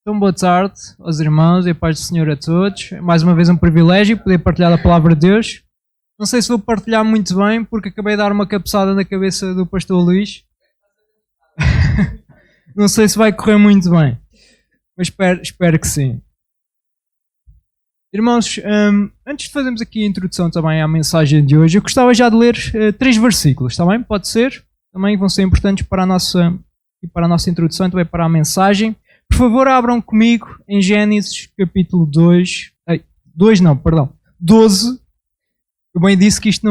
Então, boa tarde aos irmãos e a paz do Senhor a todos. Mais uma vez um privilégio poder partilhar a palavra de Deus. Não sei se vou partilhar muito bem, porque acabei de dar uma cabeçada na cabeça do pastor Luís. Não sei se vai correr muito bem, mas espero que sim. Irmãos, antes de fazermos aqui a introdução também à mensagem de hoje, eu gostava já de ler 3 versículos, está bem? Pode ser? Também vão ser importantes para a nossa introdução e também para a mensagem. Por favor, abram comigo em Gênesis capítulo 12. Eu bem disse que isto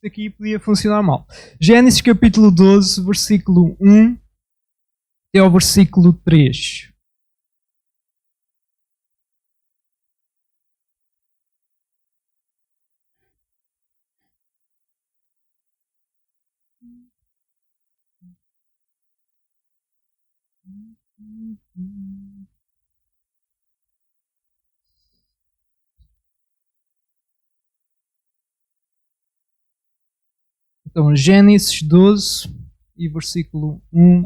aqui podia funcionar mal. Gênesis capítulo 12, versículo 1 até ao versículo 3. Então, Gênesis 12 e versículo 1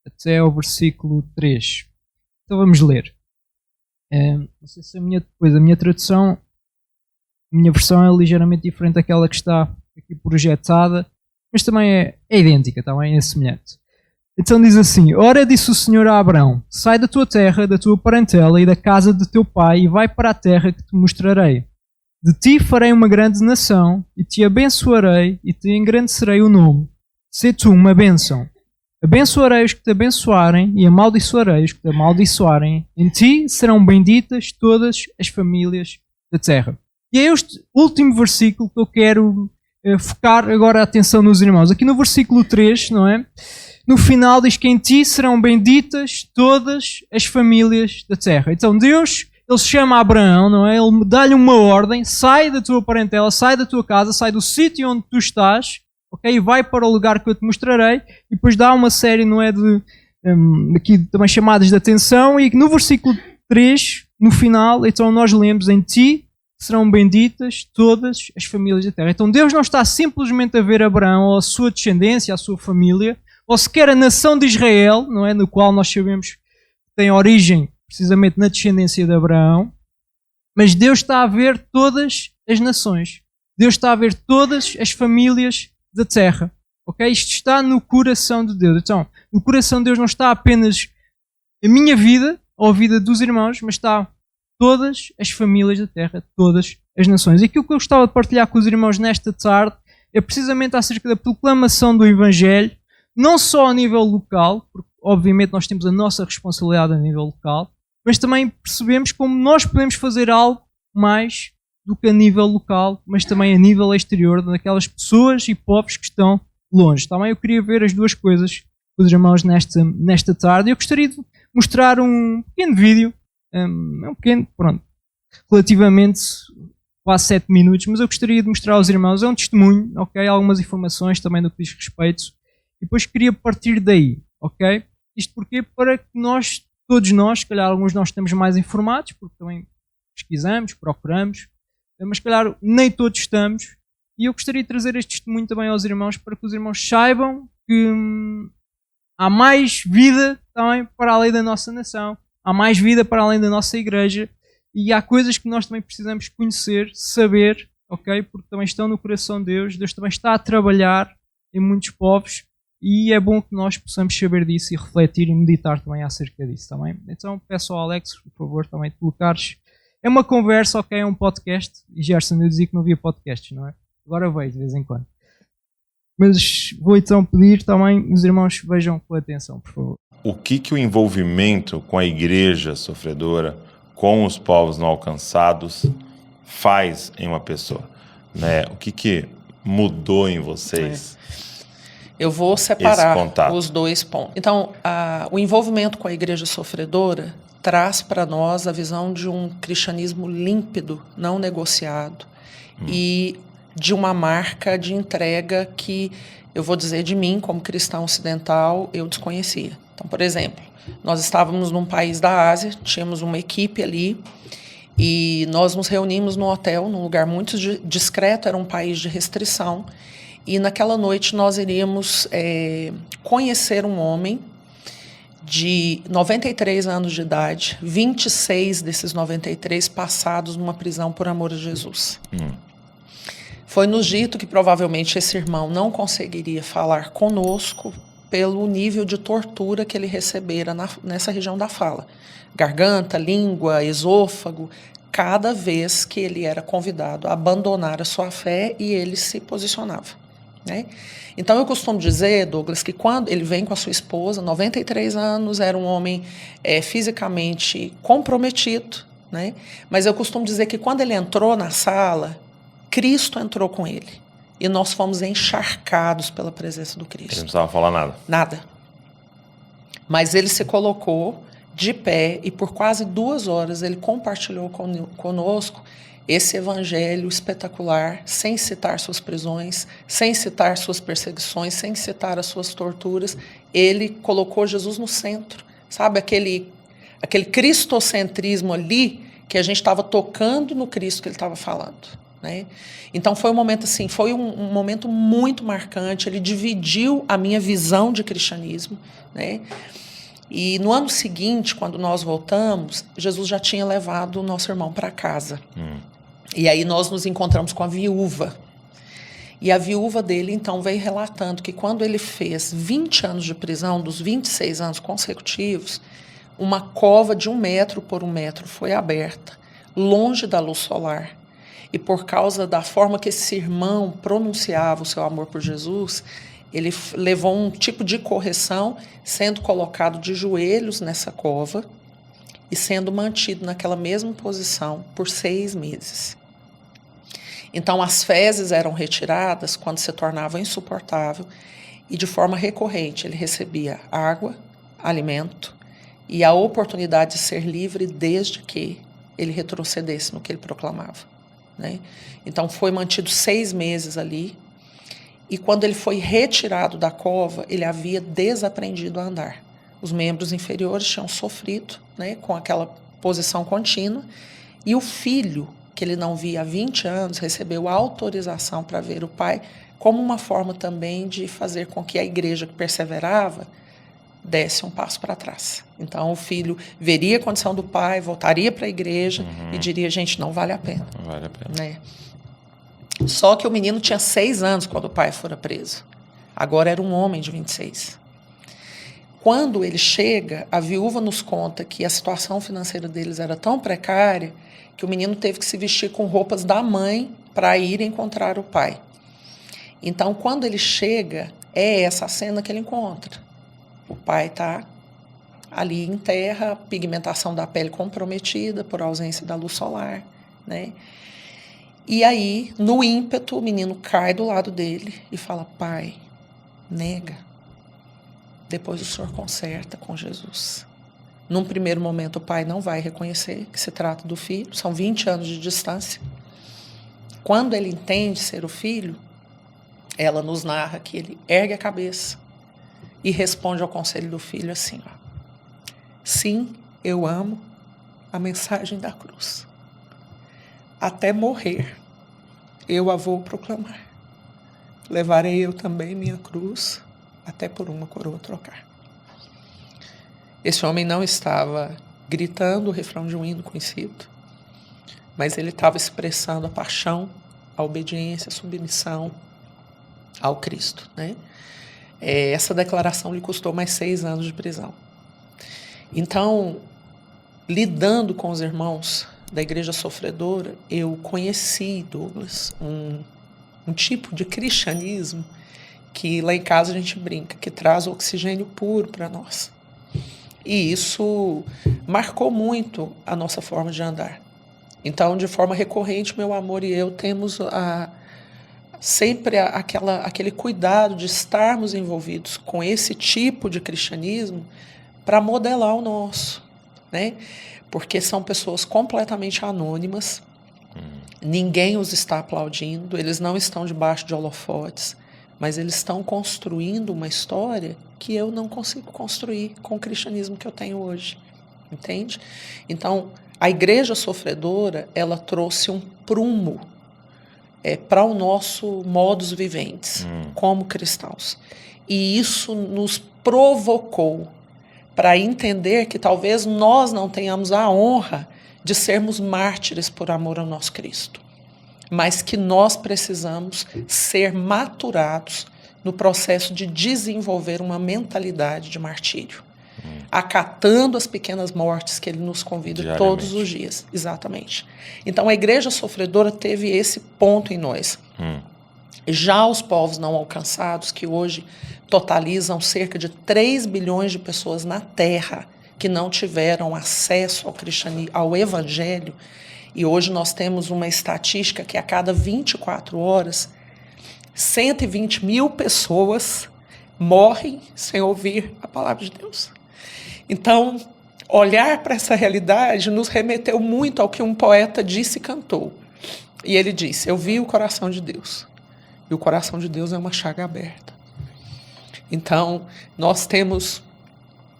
até ao versículo 3. Então vamos ler. Não sei se a minha tradução, a minha versão é ligeiramente diferente daquela que está aqui projetada, mas também é idêntica, também é semelhante. Então diz assim: Ora, disse o Senhor a Abrão: Sai da tua terra, da tua parentela e da casa de teu pai e vai para a terra que te mostrarei. De ti farei uma grande nação, e te abençoarei, e te engrandecerei o nome. Sê tu uma bênção. Abençoarei os que te abençoarem, e amaldiçoarei os que te amaldiçoarem. Em ti serão benditas todas as famílias da terra. E é este último versículo que eu quero focar agora a atenção dos irmãos. Aqui no versículo 3, não é? No final diz que em ti serão benditas todas as famílias da terra. Então Deus... Ele chama Abraão, não é? Ele dá-lhe uma ordem: sai da tua parentela, sai da tua casa, sai do sítio onde tu estás, ok? E vai para o lugar que eu te mostrarei. E depois dá uma série, não é? Aqui também chamadas de atenção. E no versículo 3, no final, então nós lemos: em ti serão benditas todas as famílias da terra. Então Deus não está simplesmente a ver Abraão ou a sua descendência, a sua família, ou sequer a nação de Israel, não é? No qual nós sabemos que tem origem precisamente na descendência de Abraão, mas Deus está a ver todas as nações. Deus está a ver todas as famílias da terra. Ok? Isto está no coração de Deus. Então, no coração de Deus não está apenas a minha vida ou a vida dos irmãos, mas está todas as famílias da terra, todas as nações. E aquilo que eu gostava de partilhar com os irmãos nesta tarde é precisamente acerca da proclamação do Evangelho, não só a nível local, porque obviamente nós temos a nossa responsabilidade a nível local, mas também percebemos como nós podemos fazer algo mais do que a nível local, mas também a nível exterior, daquelas pessoas e povos que estão longe. Também eu queria ver as duas coisas com os irmãos nesta tarde. Eu gostaria de mostrar um pequeno vídeo, relativamente quase 7 minutos, mas eu gostaria de mostrar aos irmãos, é um testemunho, ok? Algumas informações também no que diz respeito, e depois queria partir daí, ok? Isto porque para que todos nós, se calhar alguns de nós estamos mais informados, porque também pesquisamos, procuramos, mas se calhar nem todos estamos, e eu gostaria de trazer este testemunho também aos irmãos, para que os irmãos saibam que há mais vida também para além da nossa nação, há mais vida para além da nossa igreja, e há coisas que nós também precisamos conhecer, saber, ok? Porque também estão no coração de Deus, Deus também está a trabalhar em muitos povos, e é bom que nós possamos saber disso e refletir e meditar também acerca disso, também. Então peço ao Alex, por favor, também de colocares. É uma conversa, ok? É um podcast. E Gerson, eu dizia que não havia podcasts, não é? Agora vejo de vez em quando. Mas vou então pedir também os irmãos vejam com atenção, por favor. O que o envolvimento com a igreja sofredora, com os povos não alcançados, faz em uma pessoa, né? O que mudou em vocês? Eu vou separar os dois pontos. Então, o envolvimento com a igreja sofredora traz para nós a visão de um cristianismo límpido, não negociado, e de uma marca de entrega que, eu vou dizer de mim, como cristão ocidental, eu desconhecia. Então, por exemplo, nós estávamos num país da Ásia, tínhamos uma equipe ali, e nós nos reunimos no hotel, num lugar muito discreto, era um país de restrição. E naquela noite nós iríamos conhecer um homem de 93 anos de idade, 26 desses 93 passados numa prisão por amor a Jesus. Foi nos dito que provavelmente esse irmão não conseguiria falar conosco pelo nível de tortura que ele recebera nessa região da fala. Garganta, língua, esôfago, cada vez que ele era convidado a abandonar a sua fé e ele se posicionava, né? Então eu costumo dizer, Douglas, que quando ele vem com a sua esposa, 93 anos, era um homem fisicamente comprometido, né? Mas eu costumo dizer que quando ele entrou na sala, Cristo entrou com ele. E nós fomos encharcados pela presença do Cristo. Ele não precisava falar nada. Nada. Mas ele se colocou de pé e por quase 2 horas ele compartilhou conosco esse evangelho espetacular, sem citar suas prisões, sem citar suas perseguições, sem citar as suas torturas. Ele colocou Jesus no centro. Sabe aquele cristocentrismo ali que a gente estava tocando no Cristo que ele estava falando, né? Então foi um momento assim, foi um momento muito marcante. Ele dividiu a minha visão de cristianismo, né? E no ano seguinte, quando nós voltamos, Jesus já tinha levado o nosso irmão para casa. E aí nós nos encontramos com a viúva. E a viúva dele, então, veio relatando que quando ele fez 20 anos de prisão, dos 26 anos consecutivos, uma cova de 1 metro por 1 metro foi aberta, longe da luz solar. E por causa da forma que esse irmão pronunciava o seu amor por Jesus, ele levou um tipo de correção, sendo colocado de joelhos nessa cova e sendo mantido naquela mesma posição por 6 meses. Então, as fezes eram retiradas quando se tornava insuportável e, de forma recorrente, ele recebia água, alimento e a oportunidade de ser livre desde que ele retrocedesse no que ele proclamava, né? Então, foi mantido 6 meses ali. E quando ele foi retirado da cova, ele havia desaprendido a andar. Os membros inferiores tinham sofrido, né, com aquela posição contínua. E o filho, que ele não via há 20 anos, recebeu autorização para ver o pai, como uma forma também de fazer com que a igreja que perseverava desse um passo para trás. Então, o filho veria a condição do pai, voltaria para a igreja e diria, gente, não vale a pena. Não vale a pena. Né? Só que o menino tinha 6 anos quando o pai fora preso. Agora era um homem de 26. Quando ele chega, a viúva nos conta que a situação financeira deles era tão precária que o menino teve que se vestir com roupas da mãe para ir encontrar o pai. Então, quando ele chega, é essa a cena que ele encontra. O pai está ali em terra, a pigmentação da pele comprometida por ausência da luz solar, né? E aí, no ímpeto, o menino cai do lado dele e fala, pai, nega. Depois o senhor conserta com Jesus. Num primeiro momento, o pai não vai reconhecer que se trata do filho, são 20 anos de distância. Quando ele entende ser o filho, ela nos narra que ele ergue a cabeça e responde ao conselho do filho assim, ó, sim, eu amo a mensagem da cruz. Até morrer, eu a vou proclamar. Levarei eu também minha cruz, até por uma coroa trocar. Esse homem não estava gritando o refrão de um hino conhecido, mas ele estava expressando a paixão, a obediência, a submissão ao Cristo, né? Essa declaração lhe custou mais 6 anos de prisão. Então, lidando com os irmãos da igreja sofredora, eu conheci, Douglas, um tipo de cristianismo que lá em casa a gente brinca, que traz oxigênio puro para nós. E isso marcou muito a nossa forma de andar. Então, de forma recorrente, meu amor e eu temos sempre aquele cuidado de estarmos envolvidos com esse tipo de cristianismo para modelar o nosso, né? Porque são pessoas completamente anônimas, ninguém os está aplaudindo, eles não estão debaixo de holofotes, mas eles estão construindo uma história que eu não consigo construir com o cristianismo que eu tenho hoje, entende? Então, a igreja sofredora, ela trouxe um prumo para o nosso modus vivendi, como cristãos. E isso nos provocou para entender que talvez nós não tenhamos a honra de sermos mártires por amor ao nosso Cristo, mas que nós precisamos ser maturados no processo de desenvolver uma mentalidade de martírio, acatando as pequenas mortes que ele nos convida todos os dias. Exatamente. Então a igreja sofredora teve esse ponto em nós. Já os povos não alcançados, que hoje totalizam cerca de 3 bilhões de pessoas na Terra que não tiveram acesso ao cristianismo, ao evangelho, e hoje nós temos uma estatística que a cada 24 horas 120 mil pessoas morrem sem ouvir a palavra de Deus. Então, olhar para essa realidade nos remeteu muito ao que um poeta disse e cantou. E ele disse: eu vi o coração de Deus. E o coração de Deus é uma chaga aberta. Então, nós temos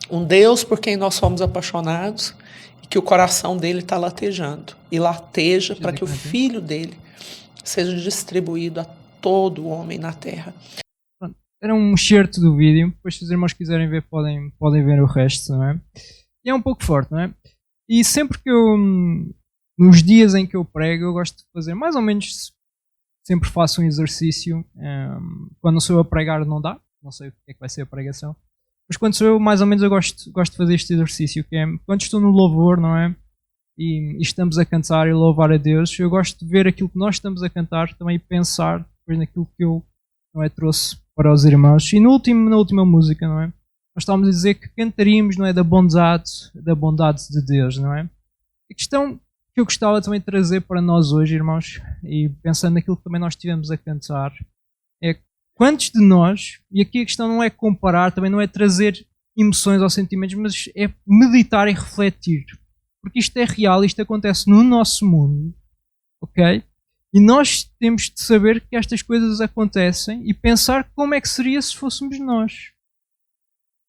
um Deus por quem nós somos apaixonados e que o coração dele está latejando. E lateja para que o filho dele seja distribuído a todo homem na terra. Era um excerto do vídeo, depois se os irmãos quiserem ver podem ver o resto, não é? E é um pouco forte, não é? E sempre que eu, nos dias em que eu prego, eu gosto de fazer mais ou menos, sempre faço um exercício. Quando sou eu a pregar não dá, não sei o que é que vai ser a pregação, mas quando sou eu, mais ou menos eu gosto de fazer este exercício, que é quando estou no louvor, não é? E estamos a cantar e louvar a Deus, eu gosto de ver aquilo que nós estamos a cantar, também pensar depois naquilo que eu, não é, trouxe para os irmãos. E na última música, não é? Nós estávamos a dizer que cantaríamos, não é, da bondade de Deus, não é? A questão que eu gostava também de trazer para nós hoje, irmãos, e pensando naquilo que também nós estivemos a cantar, é quantos de nós, e aqui a questão não é comparar, também não é trazer emoções ou sentimentos, mas é meditar e refletir. Porque isto é real, isto acontece no nosso mundo, ok? E nós temos de saber que estas coisas acontecem e pensar como é que seria se fôssemos nós.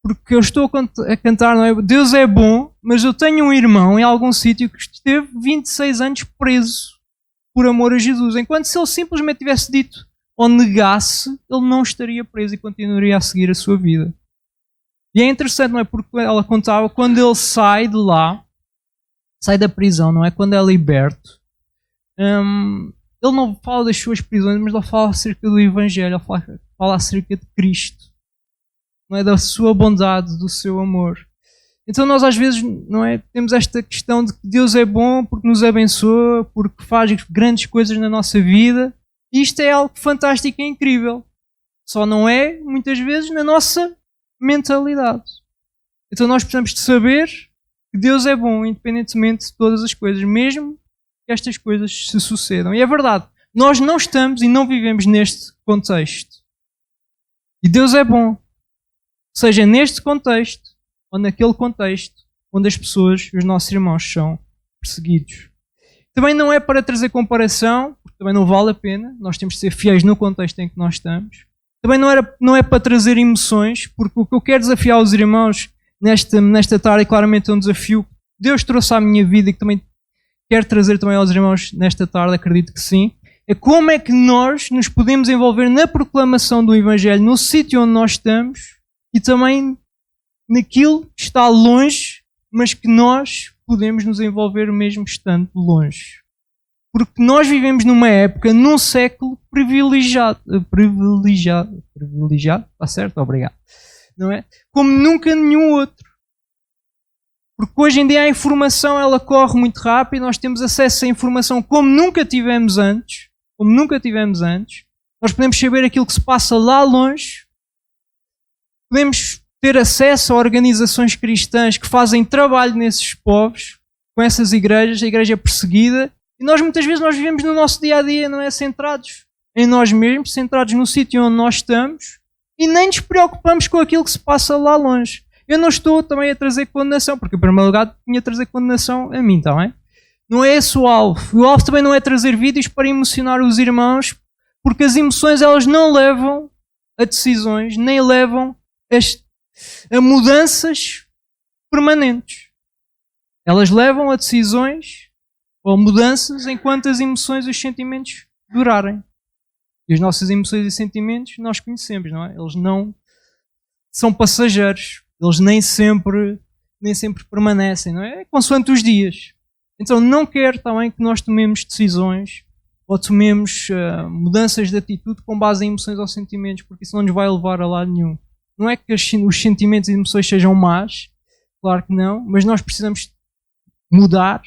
Porque eu estou a cantar, não é? Deus é bom, mas eu tenho um irmão em algum sítio que esteve 26 anos preso por amor a Jesus. Enquanto se ele simplesmente tivesse dito ou negasse, ele não estaria preso e continuaria a seguir a sua vida. E é interessante, não é? Porque ela contava, quando ele sai de lá, sai da prisão, não é? Quando é liberto, ele não fala das suas prisões, mas ele fala acerca do Evangelho, ele fala acerca de Cristo, não é? Da sua bondade, do seu amor. Então nós às vezes, não é, temos esta questão de que Deus é bom porque nos abençoa, porque faz grandes coisas na nossa vida, e isto é algo fantástico e incrível. Só não é, muitas vezes, na nossa mentalidade. Então nós precisamos de saber que Deus é bom, independentemente de todas as coisas, mesmo que estas coisas se sucedam. E é verdade, nós não estamos e não vivemos neste contexto. E Deus é bom. Seja neste contexto ou naquele contexto onde as pessoas, os nossos irmãos, são perseguidos. Também não é para trazer comparação, porque também não vale a pena. Nós temos de ser fiéis no contexto em que nós estamos. Também não é para trazer emoções, porque o que eu quero desafiar os irmãos nesta tarde, e claramente é um desafio que Deus trouxe à minha vida e que também quero trazer também aos irmãos nesta tarde, acredito que sim, é como é que nós nos podemos envolver na proclamação do Evangelho no sítio onde nós estamos e também naquilo que está longe, mas que nós podemos nos envolver mesmo estando longe. Porque nós vivemos numa época, num século privilegiado, está certo? Obrigado. Não é? Como nunca nenhum outro. Porque hoje em dia a informação ela corre muito rápido, nós temos acesso à informação como nunca tivemos antes. Nós podemos saber aquilo que se passa lá longe. Podemos ter acesso a organizações cristãs que fazem trabalho nesses povos, com essas igrejas, a igreja perseguida. E nós muitas vezes vivemos no nosso dia-a-dia, não é? Centrados em nós mesmos, centrados no sítio onde nós estamos e nem nos preocupamos com aquilo que se passa lá longe. Eu não estou também a trazer condenação, porque em primeiro lugar tinha a trazer condenação a mim, está bem? Não é esse o alvo. O alvo também não é trazer vídeos para emocionar os irmãos, porque as emoções elas não levam a decisões, nem levam a mudanças permanentes. Elas levam a decisões ou mudanças enquanto as emoções e os sentimentos durarem. E as nossas emoções e sentimentos nós conhecemos, não é? Eles não são passageiros. Eles nem sempre permanecem, não é? É consoante os dias. Então não quero também que nós tomemos decisões ou tomemos mudanças de atitude com base em emoções ou sentimentos, porque isso não nos vai levar a lado nenhum. Não é que os sentimentos e emoções sejam más, claro que não, mas nós precisamos mudar,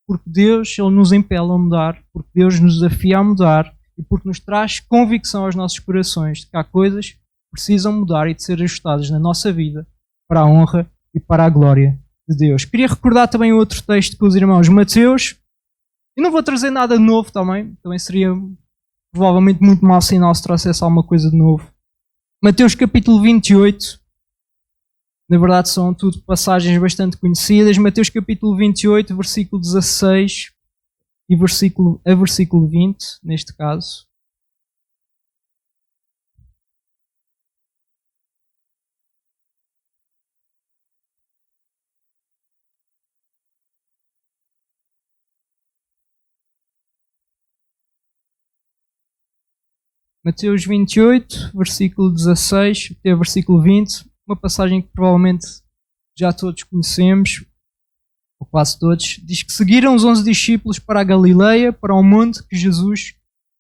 porque Deus Ele nos impele a mudar, porque Deus nos desafia a mudar e porque nos traz convicção aos nossos corações de que há coisas que precisam mudar e de ser ajustadas na nossa vida para a honra e para a glória de Deus. Queria recordar também outro texto com os irmãos, Mateus, e não vou trazer nada de novo também seria provavelmente muito mau sinal se trouxesse alguma coisa de novo. Mateus capítulo 28, na verdade são tudo passagens bastante conhecidas. Mateus capítulo 28, versículo 16 e versículo 20, neste caso. Mateus 28, versículo 16 até versículo 20, uma passagem que provavelmente já todos conhecemos, ou quase todos. Diz que seguiram os 11 discípulos para a Galileia, para o monte que Jesus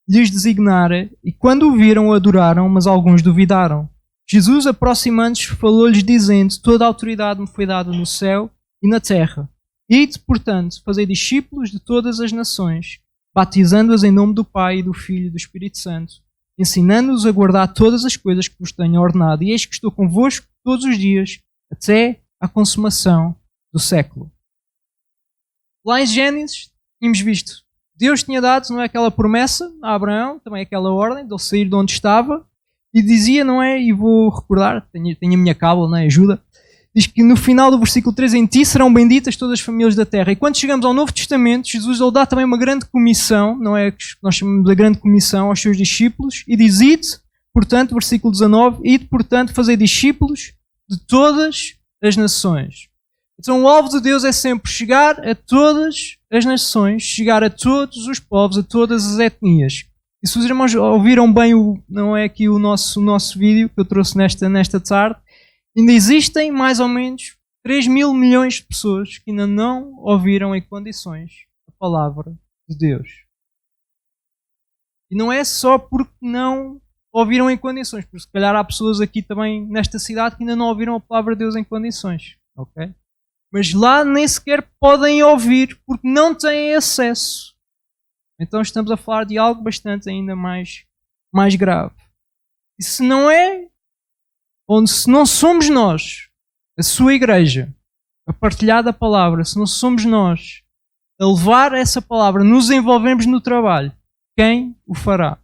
lhes designara, e quando o viram, o adoraram, mas alguns duvidaram. Jesus, aproximando-se, falou-lhes dizendo: toda a autoridade me foi dada no céu e na terra. Ide, portanto, fazei discípulos de todas as nações, batizando-os em nome do Pai, e do Filho e do Espírito Santo, ensinando-os a guardar todas as coisas que vos tenho ordenado. E eis que estou convosco todos os dias, até à consumação do século. Lá em Gênesis, tínhamos visto, Deus tinha dado, não é, aquela promessa a Abraão, também aquela ordem de ele sair de onde estava, e dizia, não é, e vou recordar, tenho a minha cábula, não é, ajuda, diz que no final do versículo 3, em ti serão benditas todas as famílias da terra. E quando chegamos ao Novo Testamento, Jesus ele dá também uma grande comissão, não é, que nós chamamos de grande comissão aos seus discípulos, e diz: ide, portanto, versículo 19, ide, portanto, fazei discípulos de todas as nações. Então o alvo de Deus é sempre chegar a todas as nações, chegar a todos os povos, a todas as etnias. E se os irmãos ouviram bem não é aqui o nosso vídeo que eu trouxe nesta tarde, ainda existem mais ou menos 3 mil milhões de pessoas que ainda não ouviram em condições a palavra de Deus. E não é só porque não ouviram em condições, porque se calhar há pessoas aqui também nesta cidade que ainda não ouviram a palavra de Deus em condições. Ok? Mas lá nem sequer podem ouvir porque não têm acesso. Então estamos a falar de algo bastante ainda mais grave. E se não é, se não somos nós, a sua igreja, a partilhar da palavra, se não somos nós a levar essa palavra, nos envolvemos no trabalho, quem o fará?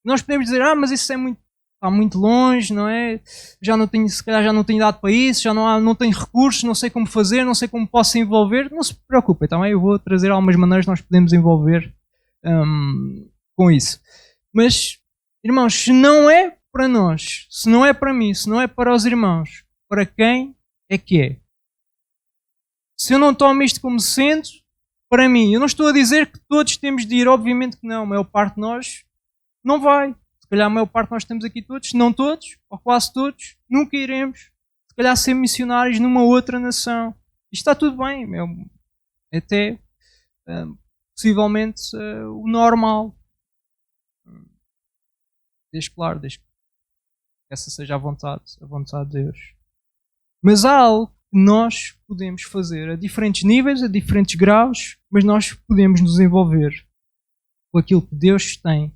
Nós podemos dizer, mas isso está muito longe, não é? Se calhar já não tenho dado para isso, já não tenho recursos, não sei como fazer, não sei como posso envolver. Não se preocupem, também eu vou trazer algumas maneiras que nós podemos envolver com isso. Mas, irmãos, se não é para nós, se não é para mim, se não é para os irmãos, para quem é que é? Se eu não tomo isto como sendo para mim, eu não estou a dizer que todos temos de ir, obviamente que não, a maior parte de nós não vai. Se calhar a maior parte de nós estamos aqui todos, se não todos, ou quase todos, nunca iremos, se calhar, ser missionários numa outra nação. Isto está tudo bem, até possivelmente o normal. Desde que essa seja a vontade de Deus. Mas há algo que nós podemos fazer a diferentes níveis, a diferentes graus, mas nós podemos nos envolver com aquilo que Deus tem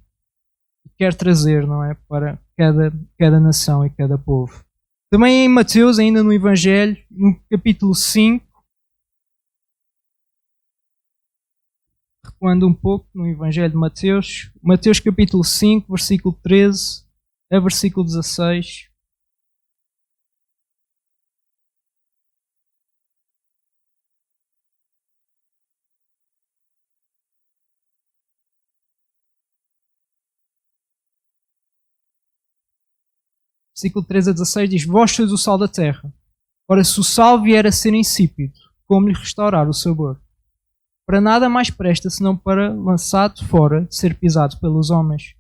e quer trazer, não é, para cada nação e cada povo. Também em Mateus, ainda no Evangelho, no capítulo 5, recuando um pouco no Evangelho de Mateus, Mateus capítulo 5, versículo 13 a versículo 16. Versículo 13 a 16 diz: vós sois o sal da terra. Ora, se o sal vier a ser insípido, como lhe restaurar o sabor? Para nada mais presta, senão para, lançado fora, ser pisado pelos homens.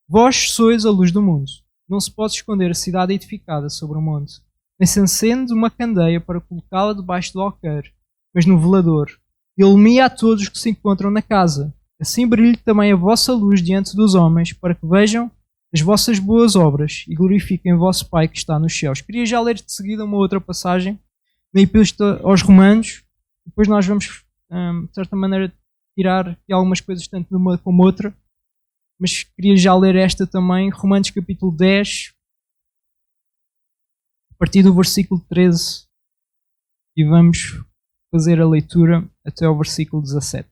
Vós sois a luz do mundo. Não se pode esconder a cidade edificada sobre o monte. nem se acende uma candeia para colocá-la debaixo do alqueire, mas no velador, e ilumina a todos os que se encontram na casa. Assim brilhe também a vossa luz diante dos homens, para que vejam as vossas boas obras e glorifiquem o vosso Pai que está nos céus. Queria já ler de seguida uma outra passagem na Epístola aos Romanos. Depois nós vamos, de certa maneira, tirar aqui algumas coisas tanto de uma como outra. Mas queria já ler esta também, Romanos capítulo 10, a partir do versículo 13. E vamos fazer a leitura até ao versículo 17.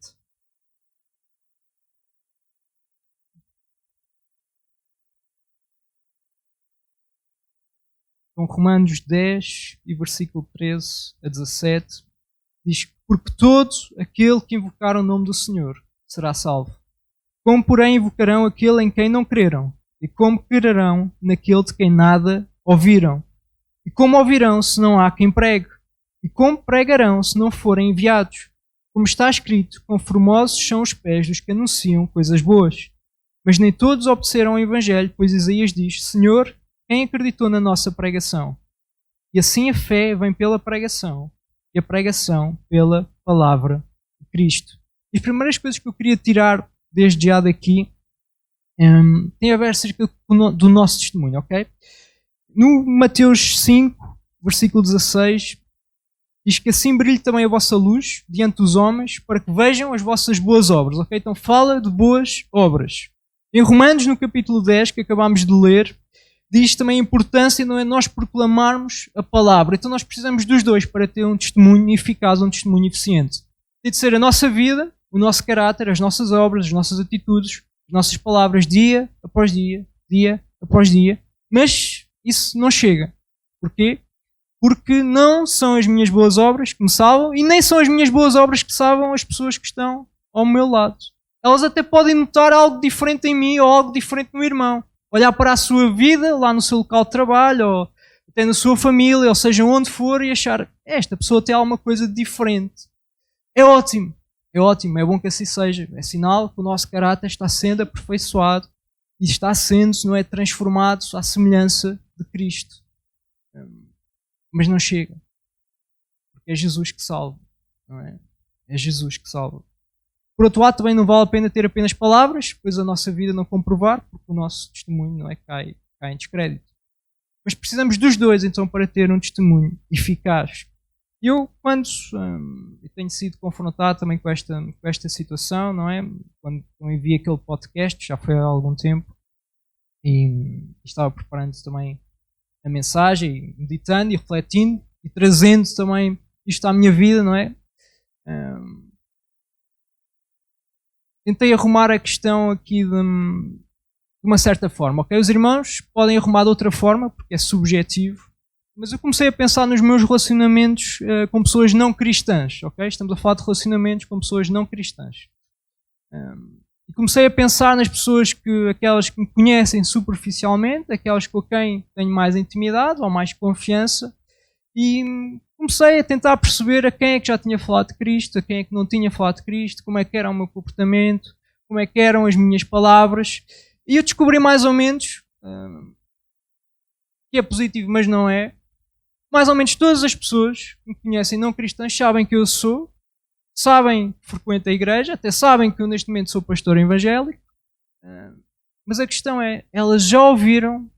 Então, Romanos 10 e versículo 13 a 17 diz: porque todo aquele que invocar o nome do Senhor será salvo. Como, porém, invocarão aquele em quem não creram? E como crerão naquele de quem nada ouviram? E como ouvirão se não há quem pregue? E como pregarão se não forem enviados? Como está escrito, quão formosos são os pés dos que anunciam coisas boas. Mas nem todos obedeceram ao Evangelho, pois Isaías diz: Senhor, quem acreditou na nossa pregação? E assim a fé vem pela pregação, e a pregação pela palavra de Cristo. E as primeiras coisas que eu queria tirar desde já daqui tem a ver acerca do nosso testemunho, ok? No Mateus 5, versículo 16, diz que assim brilhe também a vossa luz diante dos homens, para que vejam as vossas boas obras, ok? Então fala de boas obras. Em Romanos, no capítulo 10, que acabámos de ler, diz também a importância, não é, nós proclamarmos a palavra. Então nós precisamos dos dois para ter um testemunho eficaz, um testemunho eficiente. Tem de ser a nossa vida, o nosso caráter, as nossas obras, as nossas atitudes, as nossas palavras, dia após dia, dia após dia. Mas isso não chega. Porquê? Porque não são as minhas boas obras que me salvam e nem são as minhas boas obras que salvam as pessoas que estão ao meu lado. Elas até podem notar algo diferente em mim ou algo diferente no irmão. Olhar para a sua vida, lá no seu local de trabalho, ou até na sua família, ou seja, onde for, e achar, esta pessoa tem alguma coisa diferente. É ótimo, é bom que assim seja. É sinal que o nosso caráter está sendo aperfeiçoado e está sendo, se não é, transformado à semelhança de Cristo. Mas não chega. Porque é Jesus que salva, não é? É Jesus que salva. Por outro lado, também não vale a pena ter apenas palavras, pois a nossa vida não comprovar, porque o nosso testemunho não é, cai em descrédito. Mas precisamos dos dois, então, para ter um testemunho eficaz. Eu, quando eu tenho sido confrontado também com esta situação, não é? Quando eu enviei aquele podcast, já foi há algum tempo, e estava preparando também a mensagem, meditando e refletindo, e trazendo também isto à minha vida, não é? Tentei arrumar a questão aqui de uma certa forma, ok? Os irmãos podem arrumar de outra forma, porque é subjetivo, mas eu comecei a pensar nos meus relacionamentos com pessoas não cristãs, ok? Estamos a falar de relacionamentos com pessoas não cristãs. E comecei a pensar nas pessoas aquelas que me conhecem superficialmente, aquelas com quem tenho mais intimidade ou mais confiança, e comecei a tentar perceber a quem é que já tinha falado de Cristo, a quem é que não tinha falado de Cristo, como é que era o meu comportamento, como é que eram as minhas palavras. E eu descobri mais ou menos, que é positivo, mas não é, mais ou menos todas as pessoas que me conhecem não cristãs sabem que eu sou, sabem que frequento a igreja, até sabem que eu neste momento sou pastor evangélico, mas a questão é, elas já ouviram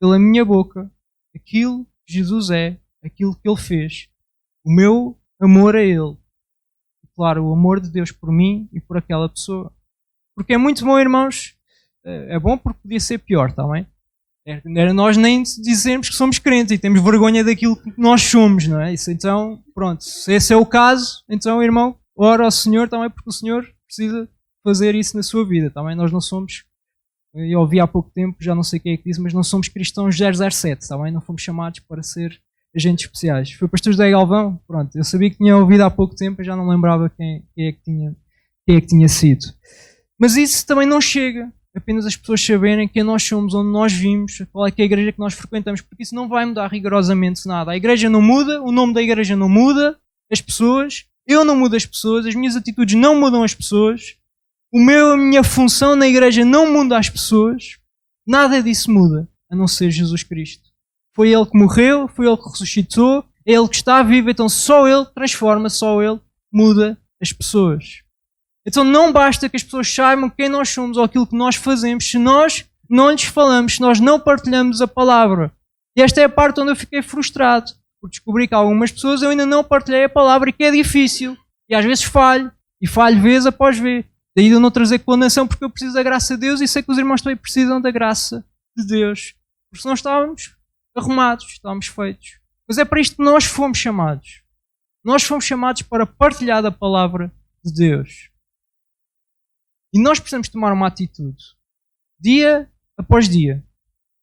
pela minha boca aquilo que Jesus é, aquilo que Ele fez, o meu amor a Ele. E, claro, o amor de Deus por mim e por aquela pessoa. Porque é muito bom, irmãos, é bom porque podia ser pior, está bem? Era nós nem dizermos que somos crentes e temos vergonha daquilo que nós somos, não é? Isso, então, pronto, se esse é o caso, então, irmão, ora ao Senhor também, porque o Senhor precisa fazer isso na sua vida, também. Nós não somos, eu ouvi há pouco tempo, já não sei quem é que disse, mas não somos cristãos 007, está bem? Não fomos chamados para ser agentes especiais. Foi o pastor José Galvão, pronto, eu sabia que tinha ouvido há pouco tempo, eu já não lembrava quem é que tinha sido. Mas isso também não chega, apenas as pessoas saberem quem nós somos, onde nós vimos, qual é que é a igreja que nós frequentamos, porque isso não vai mudar rigorosamente nada. A igreja não muda, o nome da igreja não muda, as pessoas, eu não mudo as pessoas, as minhas atitudes não mudam as pessoas, a minha função na igreja não muda as pessoas, nada disso muda, a não ser Jesus Cristo. Foi Ele que morreu, foi Ele que ressuscitou, é Ele que está vivo, então só Ele transforma, só Ele muda as pessoas. Então não basta que as pessoas saibam quem nós somos ou aquilo que nós fazemos se nós não lhes falamos, se nós não partilhamos a palavra. E esta é a parte onde eu fiquei frustrado, por descobrir que algumas pessoas eu ainda não partilhei a palavra e que é difícil. E às vezes falho, e falho vez após vez. Daí de eu não trazer condenação porque eu preciso da graça de Deus e sei que os irmãos também precisam da graça de Deus. Porque senão estávamos arrumados, estávamos feitos. Mas é para isto que nós fomos chamados. Nós fomos chamados para partilhar a palavra de Deus. E nós precisamos tomar uma atitude. Dia após dia.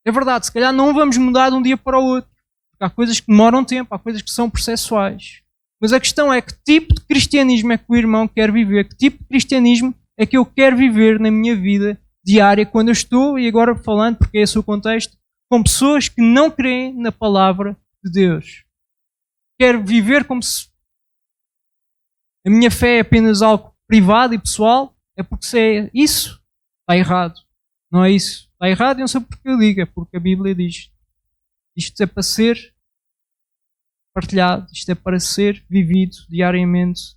É verdade, se calhar não vamos mudar de um dia para o outro. Porque há coisas que demoram tempo, há coisas que são processuais. Mas a questão é que tipo de cristianismo é que o irmão quer viver? Que tipo de cristianismo é que eu quero viver na minha vida diária quando eu estou, e agora falando, porque é esse o contexto, com pessoas que não creem na palavra de Deus. Quero viver como se a minha fé é apenas algo privado e pessoal, é porque se é isso, está errado. Não é isso. Está errado e não sei porque eu digo, é porque a Bíblia diz. Isto é para ser partilhado, isto é para ser vivido diariamente,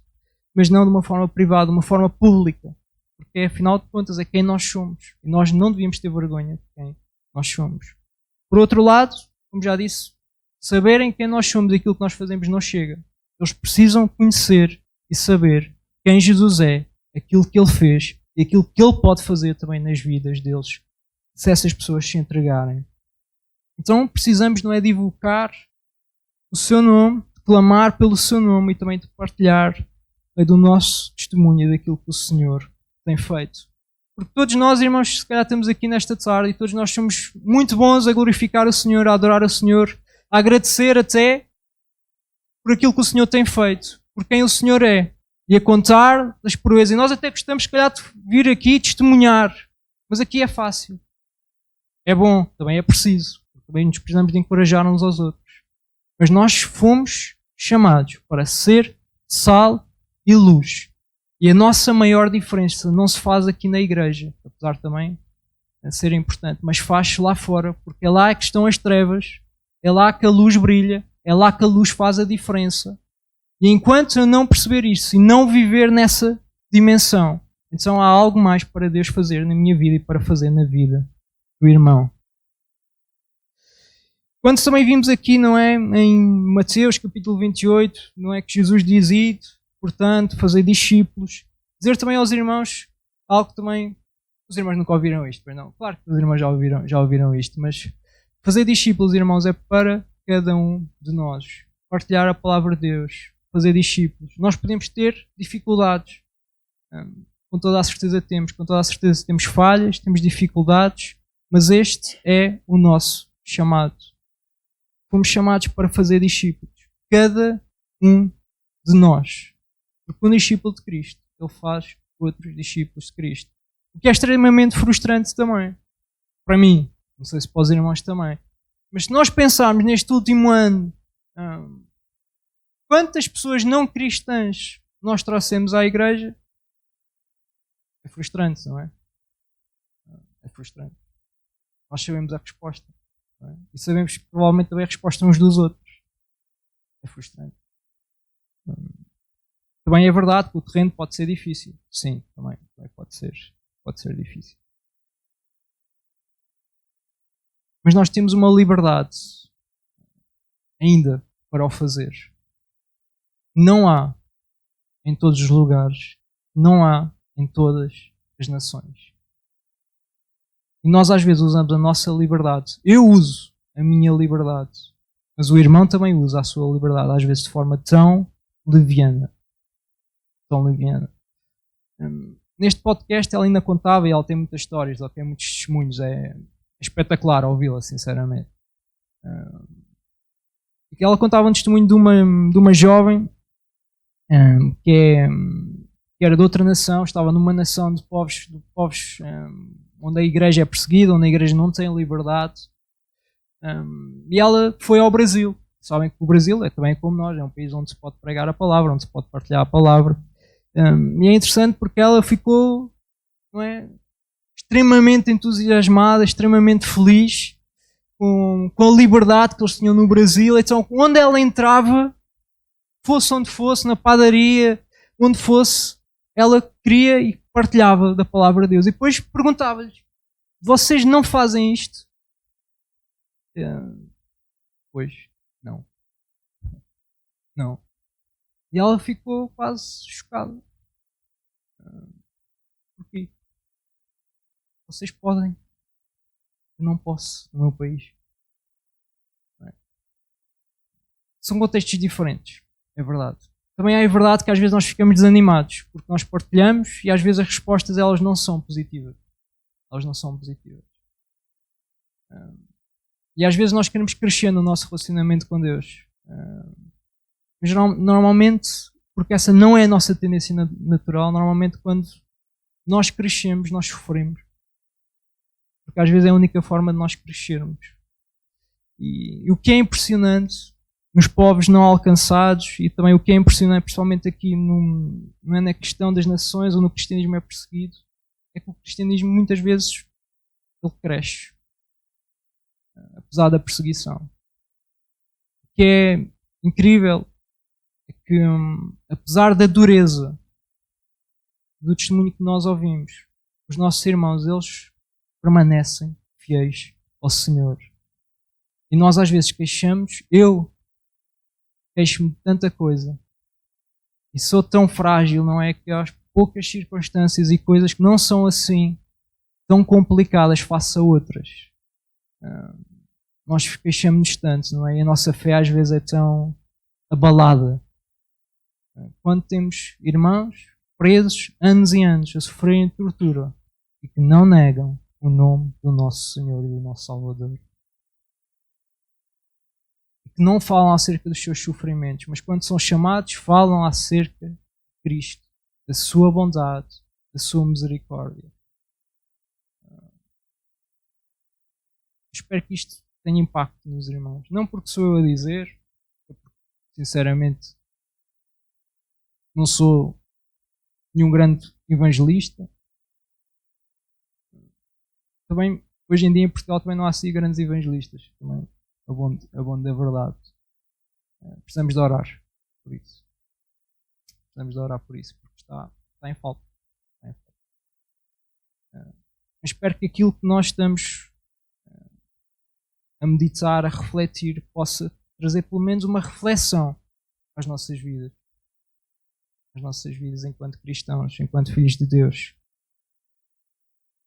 mas não de uma forma privada, de uma forma pública. Porque afinal de contas é quem nós somos. E nós não devíamos ter vergonha de quem nós somos. Por outro lado, como já disse, saberem quem nós somos e aquilo que nós fazemos não chega. Eles precisam conhecer e saber quem Jesus é, aquilo que Ele fez e aquilo que Ele pode fazer também nas vidas deles, se essas pessoas se entregarem. Então precisamos, não é, de evocar o seu nome, de clamar pelo seu nome e também de partilhar do nosso testemunho daquilo que o Senhor tem feito. Porque todos nós, irmãos, se calhar estamos aqui nesta tarde e todos nós somos muito bons a glorificar o Senhor, a adorar o Senhor, a agradecer até por aquilo que o Senhor tem feito, por quem o Senhor é, e a contar das proezas. E nós até gostamos, se calhar, de vir aqui testemunhar, mas aqui é fácil. É bom, também é preciso. Também nos precisamos de encorajar uns aos outros. Mas nós fomos chamados para ser sal e luz. E a nossa maior diferença não se faz aqui na igreja, apesar também de ser importante, mas faz-se lá fora, porque é lá que estão as trevas, é lá que a luz brilha, é lá que a luz faz a diferença. E enquanto eu não perceber isso e não viver nessa dimensão, então há algo mais para Deus fazer na minha vida e para fazer na vida do irmão. Quando também vimos aqui, não é, em Mateus capítulo 28, não é que Jesus diz: ide, portanto, fazer discípulos. Dizer também aos irmãos algo que também os irmãos nunca ouviram isto, pois não? Claro que os irmãos já ouviram isto, mas fazer discípulos, irmãos, é para cada um de nós. Partilhar a palavra de Deus, fazer discípulos. Nós podemos ter dificuldades, com toda a certeza temos, com toda a certeza temos falhas, temos dificuldades, mas este é o nosso chamado. Fomos chamados para fazer discípulos. Cada um de nós. Porque um discípulo de Cristo, ele faz outros discípulos de Cristo. O que é extremamente frustrante também. Para mim. Não sei se para os irmãos também. Mas se nós pensarmos neste último ano, quantas pessoas não cristãs nós trouxemos à igreja, é frustrante, não é? É frustrante. Nós sabemos a resposta. É? E sabemos que provavelmente também a resposta uns dos outros. É frustrante. Também é verdade que o terreno pode ser difícil. Sim, também pode ser difícil. Mas nós temos uma liberdade ainda para o fazer. Não há em todos os lugares, não há em todas as nações. E nós às vezes usamos a nossa liberdade. Eu uso a minha liberdade. Mas o irmão também usa a sua liberdade, às vezes de forma tão leviana. Tão leviana. Neste podcast ela ainda contava, e ela tem muitas histórias, ela tem muitos testemunhos. É espetacular ouvi-la, sinceramente. E ela contava um testemunho de uma jovem que era de outra nação, estava numa nação de povos onde a igreja é perseguida, onde a igreja não tem liberdade. E ela foi ao Brasil. Sabem que o Brasil é também como nós, é um país onde se pode pregar a palavra, onde se pode partilhar a palavra. E é interessante porque ela ficou, não é, extremamente entusiasmada, extremamente feliz com a liberdade que eles tinham no Brasil. Então, onde ela entrava, fosse onde fosse, na padaria, onde fosse, ela queria e partilhava da palavra de Deus. E depois perguntava-lhes: vocês não fazem isto? Pois, não. Não. E ela ficou quase chocada. Porquê? Vocês podem. Eu não posso no meu país. São contextos diferentes, é verdade. Também é verdade que às vezes nós ficamos desanimados, porque nós partilhamos e às vezes as respostas elas não são positivas. Elas não são positivas. E às vezes nós queremos crescer no nosso relacionamento com Deus. Mas normalmente, porque essa não é a nossa tendência natural, normalmente quando nós crescemos, nós sofremos. Porque às vezes é a única forma de nós crescermos. E o que é impressionante nos povos não alcançados, e também o que é impressionante, principalmente aqui não é na questão das nações ou no cristianismo é perseguido, é que o cristianismo muitas vezes ele cresce, apesar da perseguição. O que é incrível é que, apesar da dureza do testemunho que nós ouvimos, os nossos irmãos, eles permanecem fiéis ao Senhor. E nós às vezes queixamos, eu queixo-me de tanta coisa e sou tão frágil, não é? Que há poucas circunstâncias e coisas que não são assim tão complicadas face a outras. Nós queixamos-nos tanto, não é? E a nossa fé às vezes é tão abalada. Quando temos irmãos presos anos e anos a sofrerem tortura e que não negam o nome do nosso Senhor e do nosso Salvador. E que não falam acerca dos seus sofrimentos, mas quando são chamados, falam acerca de Cristo, da sua bondade, da sua misericórdia. Espero que isto tenha impacto nos irmãos. Não porque sou eu a dizer, porque, sinceramente, não sou nenhum grande evangelista. Também, hoje em dia em Portugal também não há assim grandes evangelistas. Também é bom da verdade. Precisamos de orar por isso. Precisamos de orar por isso, porque está em falta. Mas espero que aquilo que nós estamos a meditar, a refletir, possa trazer pelo menos uma reflexão às nossas vidas. Às nossas vidas enquanto cristãos, enquanto filhos de Deus.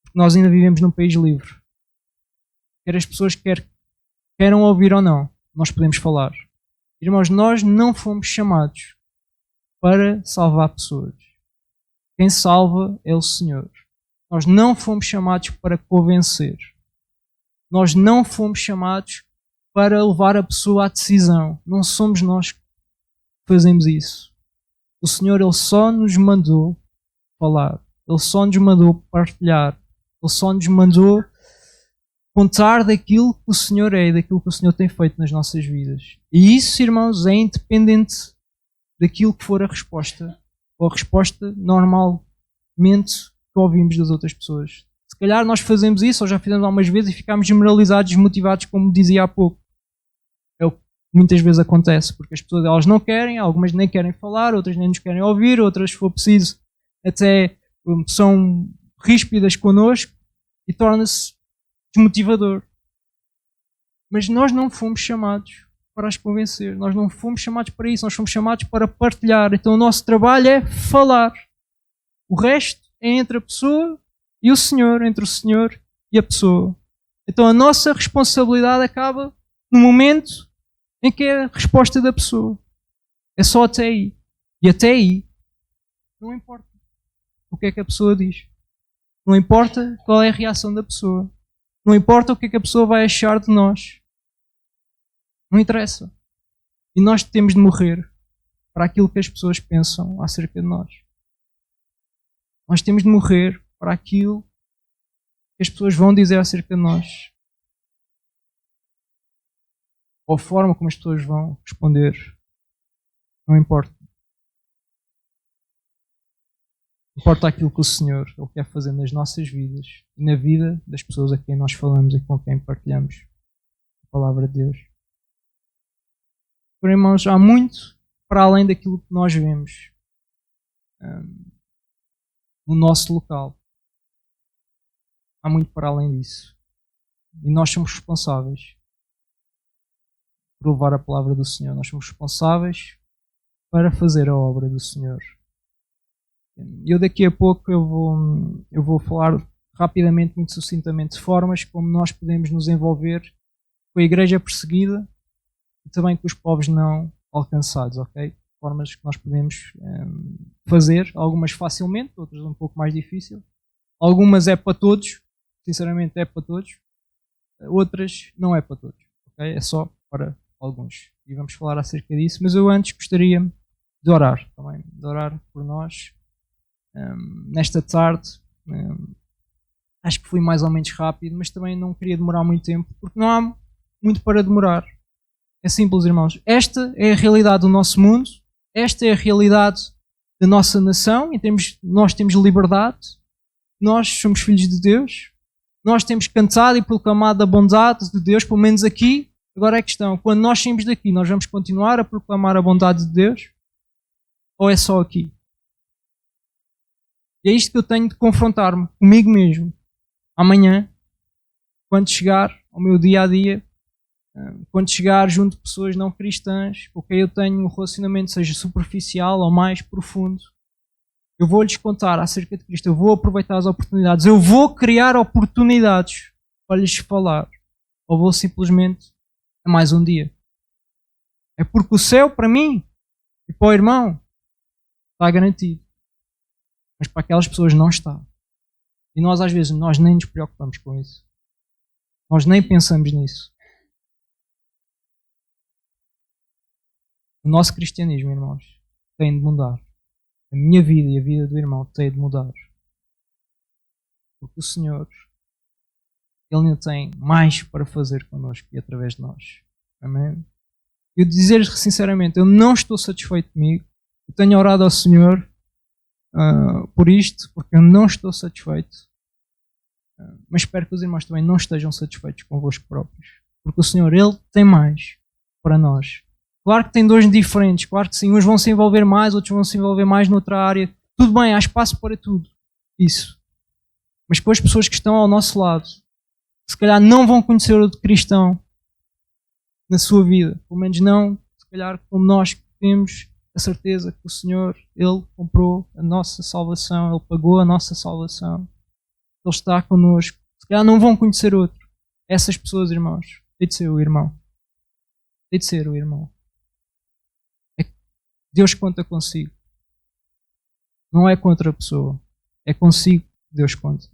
Porque nós ainda vivemos num país livre. Quer as pessoas queiram ouvir ou não, nós podemos falar. Irmãos, nós não fomos chamados para salvar pessoas. Quem salva é o Senhor. Nós não fomos chamados para convencer. Nós não fomos chamados para levar a pessoa à decisão. Não somos nós que fazemos isso. O Senhor, Ele só nos mandou falar. Ele só nos mandou partilhar. Ele só nos mandou contar daquilo que o Senhor é e daquilo que o Senhor tem feito nas nossas vidas. E isso, irmãos, é independente daquilo que for a resposta, ou a resposta normalmente que ouvimos das outras pessoas. Se calhar nós fazemos isso, ou já fizemos algumas vezes, e ficamos desmoralizados, desmotivados, como dizia há pouco. É o que muitas vezes acontece, porque as pessoas elas não querem, algumas nem querem falar, outras nem nos querem ouvir, outras, se for preciso, até são ríspidas connosco e torna-se desmotivador. Mas nós não fomos chamados para as convencer, nós não fomos chamados para isso, nós fomos chamados para partilhar. Então o nosso trabalho é falar. O resto é entre a pessoa e o Senhor, entre o Senhor e a pessoa. Então a nossa responsabilidade acaba no momento em que é a resposta da pessoa. É só até aí. E até aí não importa o que é que a pessoa diz. Não importa qual é a reação da pessoa. Não importa o que é que a pessoa vai achar de nós. Não interessa. E nós temos de morrer para aquilo que as pessoas pensam acerca de nós. Nós temos de morrer para aquilo que as pessoas vão dizer acerca de nós. Ou a forma como as pessoas vão responder. Não importa. Importa aquilo que o Senhor Ele quer fazer nas nossas vidas e na vida das pessoas a quem nós falamos e com quem partilhamos. palavra de Deus. Por irmãos, há muito para além daquilo que nós vemos no nosso local. Há muito para além disso. E nós somos responsáveis por levar a palavra do Senhor. Nós somos responsáveis para fazer a obra do Senhor. Eu daqui a pouco eu vou falar rapidamente, muito sucintamente, de formas como nós podemos nos envolver com a igreja perseguida e também com os povos não alcançados, ok? Formas que nós podemos fazer, algumas facilmente, outras um pouco mais difícil. Algumas é para todos, sinceramente é para todos. Outras não é para todos, ok? É só para alguns. E vamos falar acerca disso, mas eu antes gostaria de orar também, de orar por nós. Nesta tarde, acho que fui mais ou menos rápido, mas também não queria demorar muito tempo, porque não há muito para demorar. É simples, irmãos. Esta é a realidade do nosso mundo, esta é a realidade da nossa nação, e nós temos liberdade, nós somos filhos de Deus, nós temos cantado e proclamado a bondade de Deus, pelo menos aqui. Agora é a questão, quando nós saímos daqui, nós vamos continuar a proclamar a bondade de Deus? Ou é só aqui? E é isto que eu tenho de confrontar-me comigo mesmo. Amanhã, quando chegar ao meu dia-a-dia, quando chegar junto de pessoas não cristãs, com quem eu tenho um relacionamento, seja superficial ou mais profundo, eu vou-lhes contar acerca de Cristo, eu vou aproveitar as oportunidades, eu vou criar oportunidades para lhes falar, ou vou simplesmente a mais um dia. É porque o céu, para mim e para o irmão, está garantido. Mas para aquelas pessoas não está. E nós, às vezes, nós nem nos preocupamos com isso. Nós nem pensamos nisso. O nosso cristianismo, irmãos, tem de mudar. A minha vida e a vida do irmão tem de mudar. Porque o Senhor, Ele ainda tem mais para fazer connosco e através de nós. Amém? Eu dizer sinceramente, eu não estou satisfeito comigo. Eu tenho orado ao Senhor por isto, porque eu não estou satisfeito. Mas espero que os irmãos também não estejam satisfeitos convosco próprios. Porque o Senhor, Ele tem mais para nós. Claro que tem dores diferentes, claro que sim. Uns vão se envolver mais, outros vão se envolver mais noutra área. Tudo bem, há espaço para tudo. Isso. Mas depois as pessoas que estão ao nosso lado, se calhar não vão conhecer outro cristão na sua vida. Pelo menos não, se calhar, como nós temos a certeza que o Senhor, Ele comprou a nossa salvação, Ele pagou a nossa salvação, Ele está connosco. Se calhar não vão conhecer outro. Essas pessoas, irmãos, tem de ser o irmão. Tem de ser o irmão. É que Deus conta consigo. Não é contra a pessoa. É consigo que Deus conta.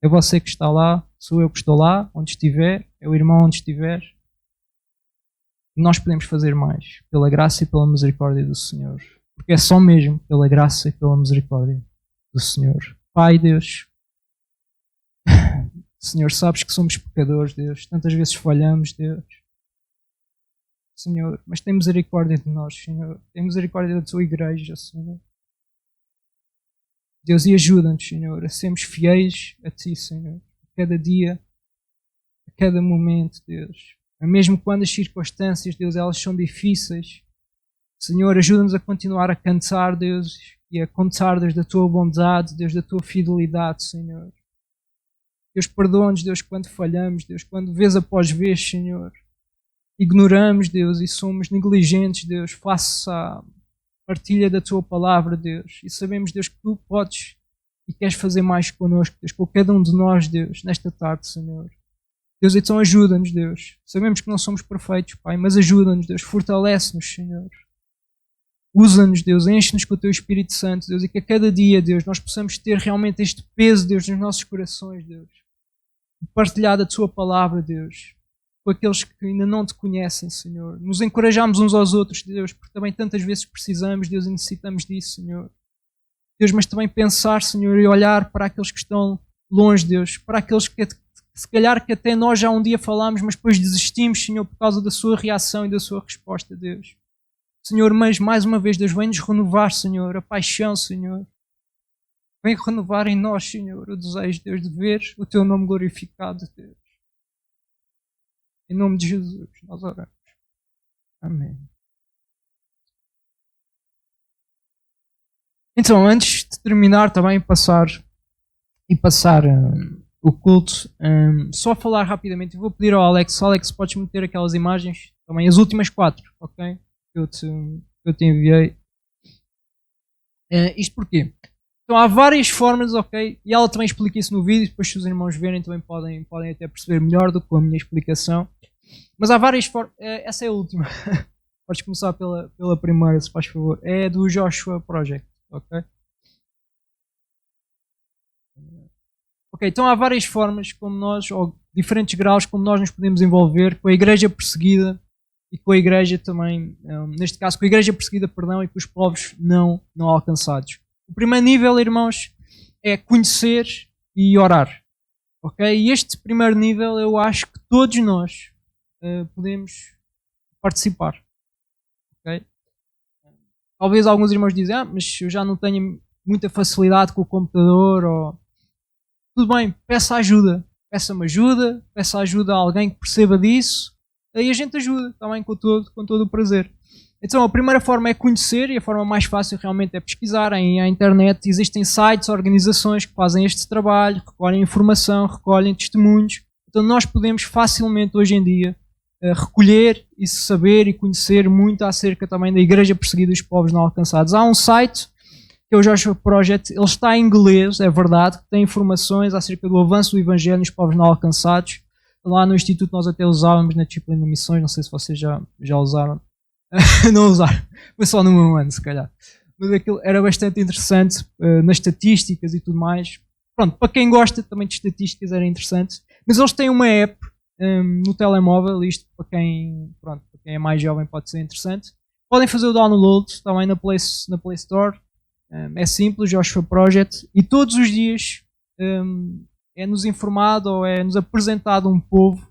É você que está lá, sou eu que estou lá, onde estiver, é o irmão onde estiver. Nós podemos fazer mais, pela graça e pela misericórdia do Senhor. Porque é só mesmo pela graça e pela misericórdia do Senhor. Pai, Deus, Senhor, sabes que somos pecadores, Deus. Tantas vezes falhamos, Deus. Senhor, mas tem misericórdia de nós, Senhor. Tem misericórdia da tua igreja, Senhor. Deus, e ajuda-nos, Senhor, a sermos fiéis a Ti, Senhor. A cada dia, a cada momento, Deus. Mesmo quando as circunstâncias, Deus, elas são difíceis. Senhor, ajuda-nos a continuar a cantar, Deus, e a contar, Deus, da Tua bondade, Deus, da Tua fidelidade, Senhor. Deus, perdoa-nos, Deus, quando falhamos, Deus, quando vez após vez, Senhor, ignoramos, Deus, e somos negligentes, Deus, face à partilha da Tua palavra, Deus. E sabemos, Deus, que Tu podes e queres fazer mais connosco, Deus, com cada um de nós, Deus, nesta tarde, Senhor. Deus, então ajuda-nos, Deus. Sabemos que não somos perfeitos, Pai, mas ajuda-nos, Deus. Fortalece-nos, Senhor. Usa-nos, Deus. Enche-nos com o Teu Espírito Santo, Deus. E que a cada dia, Deus, nós possamos ter realmente este peso, Deus, nos nossos corações, Deus. Partilhar a Tua palavra, Deus. Com aqueles que ainda não Te conhecem, Senhor. Nos encorajamos uns aos outros, Deus, porque também tantas vezes precisamos, Deus, e necessitamos disso, Senhor. Deus, mas também pensar, Senhor, e olhar para aqueles que estão longe, Deus. Para aqueles que se calhar que até nós já um dia falámos, mas depois desistimos, Senhor, por causa da Sua reação e da Sua resposta, Deus. Senhor, mas mais uma vez, Deus, vem-nos renovar, Senhor, a paixão, Senhor. Vem renovar em nós, Senhor, o desejo, Deus, de ver o Teu nome glorificado, Deus. Em nome de Jesus, nós oramos. Amém. Então, antes de terminar também passar o culto, só falar rapidamente, eu vou pedir ao Alex, podes meter aquelas imagens, também as últimas 4, ok? Que eu te enviei. Isto porquê? Então há várias formas, ok? E ela também explica isso no vídeo, depois se os irmãos verem também podem até perceber melhor do que a minha explicação. Mas há várias formas, essa é a última. Podes começar pela primeira, se faz favor. É do Joshua Project, ok? Ok, então há várias formas como nós, ou diferentes graus como nós nos podemos envolver com a igreja perseguida e com a igreja também, neste caso com a igreja perseguida, perdão, e com os povos não alcançados. O primeiro nível, irmãos, é conhecer e orar. Ok? E este primeiro nível eu acho que todos nós podemos participar. Ok? Talvez alguns irmãos dizem, mas eu já não tenho muita facilidade com o computador, ou... Tudo bem, peça ajuda. Peça-me ajuda, peça ajuda a alguém que perceba disso, aí a gente ajuda, também com todo o prazer. Então a primeira forma é conhecer, e a forma mais fácil realmente é pesquisar à internet. Existem sites, organizações que fazem este trabalho, recolhem informação, recolhem testemunhos. Então nós podemos facilmente hoje em dia recolher e saber e conhecer muito acerca também da igreja perseguida e dos povos não alcançados. Há um site que é o Joshua Project, ele está em inglês, é verdade, que tem informações acerca do avanço do evangelho nos povos não alcançados. Lá no Instituto nós até usávamos na disciplina de missões, não sei se vocês já usaram. Não usaram, foi só no meu ano se calhar. Mas aquilo era bastante interessante nas estatísticas e tudo mais. Pronto, para quem gosta também de estatísticas era interessante. Mas eles têm uma app no telemóvel, isto para quem é mais jovem pode ser interessante. Podem fazer o download também na Play Store. É simples, Joshua Project, e todos os dias é-nos informado ou é-nos apresentado um povo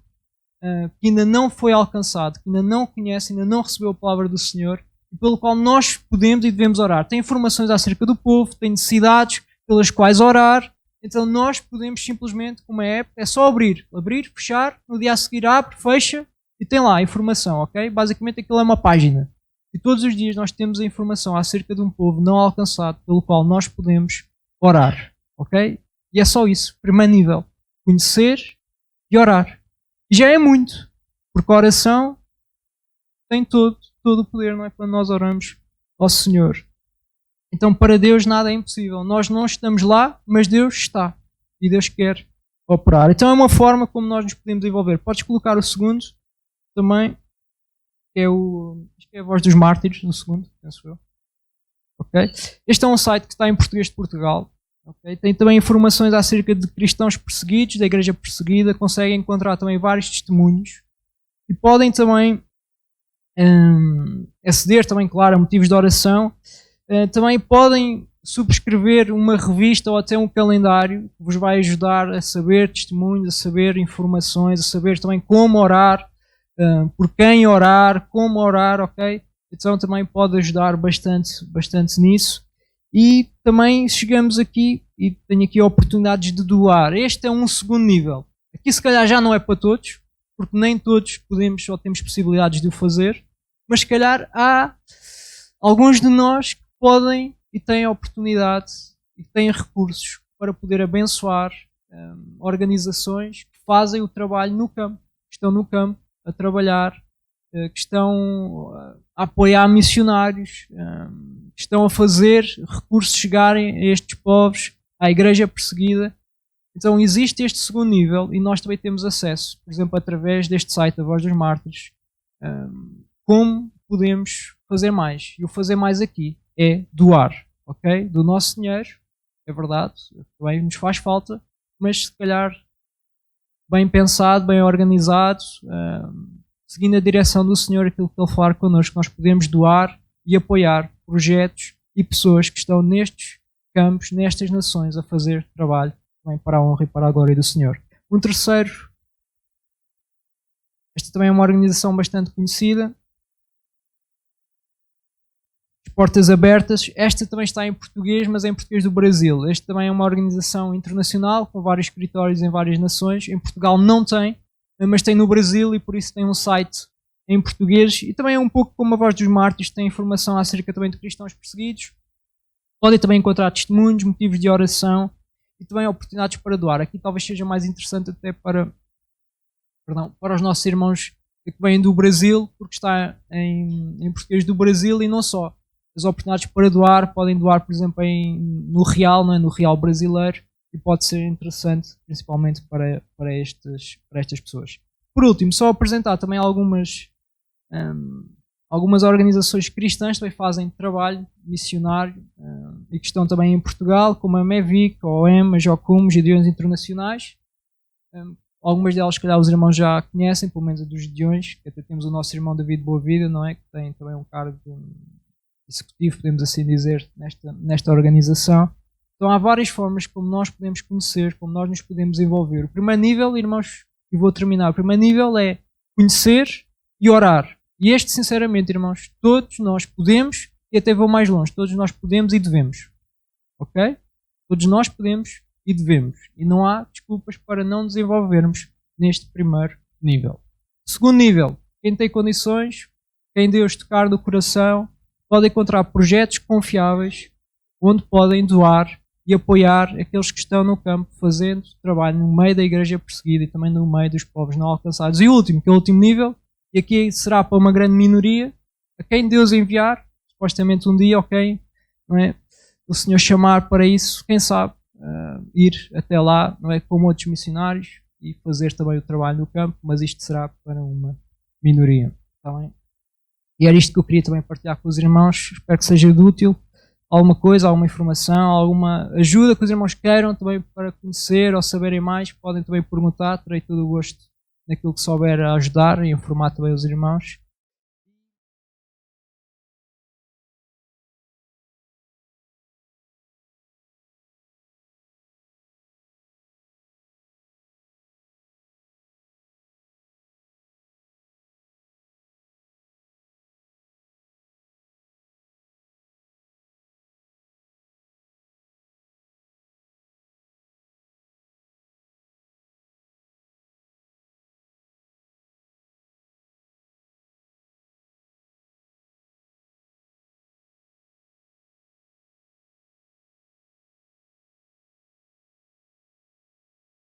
que ainda não foi alcançado, que ainda não conhece, ainda não recebeu a palavra do Senhor, e pelo qual nós podemos e devemos orar. Tem informações acerca do povo, tem necessidades pelas quais orar, então nós podemos simplesmente, como é app, é só abrir, fechar, no dia a seguir abre, fecha, e tem lá a informação, ok? Basicamente aquilo é uma página. E todos os dias nós temos a informação acerca de um povo não alcançado pelo qual nós podemos orar. Ok? E é só isso. Primeiro nível. Conhecer e orar. E já é muito. Porque a oração tem todo o poder, não é? Quando nós oramos ao Senhor. Então para Deus nada é impossível. Nós não estamos lá, mas Deus está. E Deus quer operar. Então é uma forma como nós nos podemos envolver. Podes colocar o segundo também. Acho que é a Voz dos Mártires, no segundo, penso eu. Okay? Este é um site que está em português de Portugal. Okay? Tem também informações acerca de cristãos perseguidos, da igreja perseguida. Conseguem encontrar também vários testemunhos. E podem também aceder, também, claro, a motivos de oração. Também podem subscrever uma revista ou até um calendário que vos vai ajudar a saber testemunhos, a saber informações, a saber também como orar. Por quem orar, como orar, ok? Então também pode ajudar bastante nisso. E também chegamos aqui e tenho aqui oportunidades de doar. Este é um segundo nível. Aqui se calhar já não é para todos, porque nem todos podemos ou temos possibilidades de o fazer, mas se calhar há alguns de nós que podem e têm oportunidade e têm recursos para poder abençoar organizações que fazem o trabalho no campo, que estão no campo a trabalhar, que estão a apoiar missionários, que estão a fazer recursos chegarem a estes povos, à igreja perseguida. Então existe este segundo nível e nós também temos acesso, por exemplo, através deste site, a Voz dos Mártires, como podemos fazer mais. E o fazer mais aqui é doar, ok? Do nosso dinheiro, é verdade, também nos faz falta, mas se calhar bem pensado, bem organizado, seguindo a direção do Senhor, aquilo que Ele falar connosco, nós podemos doar e apoiar projetos e pessoas que estão nestes campos, nestas nações, a fazer trabalho também para a honra e para a glória do Senhor. Um terceiro, esta também é uma organização bastante conhecida, Portas Abertas. Esta também está em português, mas é em português do Brasil. Esta também é uma organização internacional com vários escritórios em várias nações. Em Portugal não tem, mas tem no Brasil e por isso tem um site em português, e também é um pouco como a Voz dos Mártires, tem informação acerca também de cristãos perseguidos. Podem também encontrar testemunhos, motivos de oração e também oportunidades para doar. Aqui talvez seja mais interessante até para os nossos irmãos que vêm do Brasil, porque está em português do Brasil, e não só. As oportunidades para doar, podem doar, por exemplo, no real, não é? No real brasileiro, e pode ser interessante, principalmente para estas pessoas. Por último, só apresentar também algumas organizações cristãs que também fazem trabalho missionário e que estão também em Portugal, como a MEVIC, a OEM, a JOCUM, Gideões Internacionais. Algumas delas, se calhar, os irmãos já conhecem, pelo menos a dos Gideões, que até temos o nosso irmão David Boavida, não é? Que tem também um cargo executivo, podemos assim dizer, nesta organização. Então há várias formas como nós podemos conhecer, como nós nos podemos envolver. O primeiro nível, irmãos, e vou terminar, o primeiro nível é conhecer e orar. E este, sinceramente, irmãos, todos nós podemos, e até vou mais longe, todos nós podemos e devemos. Ok? Todos nós podemos e devemos. E não há desculpas para não desenvolvermos neste primeiro nível. Segundo nível, quem tem condições, quem Deus tocar no coração, pode encontrar projetos confiáveis onde podem doar e apoiar aqueles que estão no campo fazendo trabalho no meio da igreja perseguida e também no meio dos povos não alcançados. E o último, que é o último nível, e aqui será para uma grande minoria, a quem Deus enviar, supostamente um dia, ok, não é? O Senhor chamar para isso, quem sabe, ir até lá, não é, como outros missionários e fazer também o trabalho no campo, mas isto será para uma minoria. Está bem? E era isto que eu queria também partilhar com os irmãos, espero que seja de útil. Alguma coisa, alguma informação, alguma ajuda que os irmãos queiram também para conhecer ou saberem mais, podem também perguntar, terei todo o gosto naquilo que souber a ajudar e informar também os irmãos.